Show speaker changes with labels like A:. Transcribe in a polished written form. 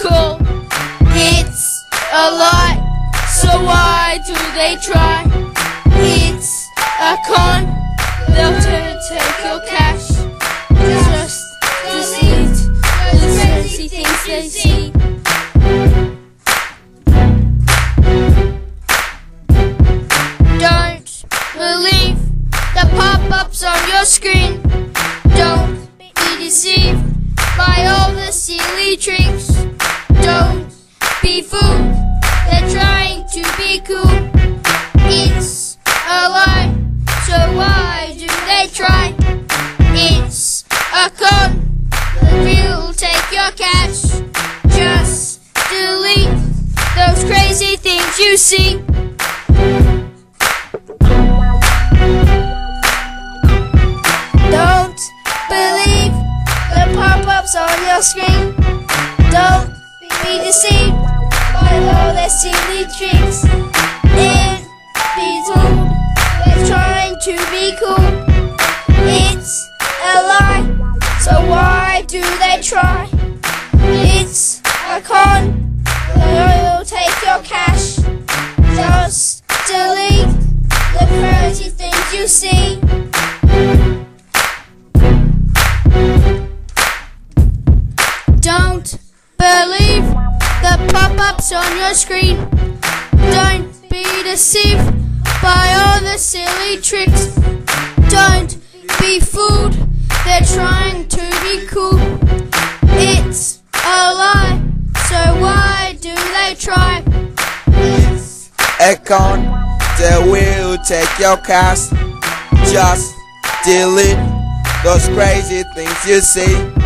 A: cool. It's a lie, so why do they try? It's a con, they'll take your cash. Just deceit, the crazy things they see. Don't believe the pop-ups on your screen. Don't be deceived by all the silly tricks. Don't be fooled, they're trying to be cool. It's a lie, so why do they try? It's a con, they'll take your cash. Just delete those crazy things you see. Don't believe the pop-ups on your screen. Don't be deceived by all their silly tricks. And be told they're trying to be cool. It's a lie, so why do they try? It's a con, they'll take your cash. Just delete the crazy things you see. Don't believe the pop-ups on your screen. Don't be deceived by all the silly tricks. Don't be fooled, they're trying to be cool. It's a lie, so why do they try?
B: It's a con, they will take your cash. Just delete those crazy things you see.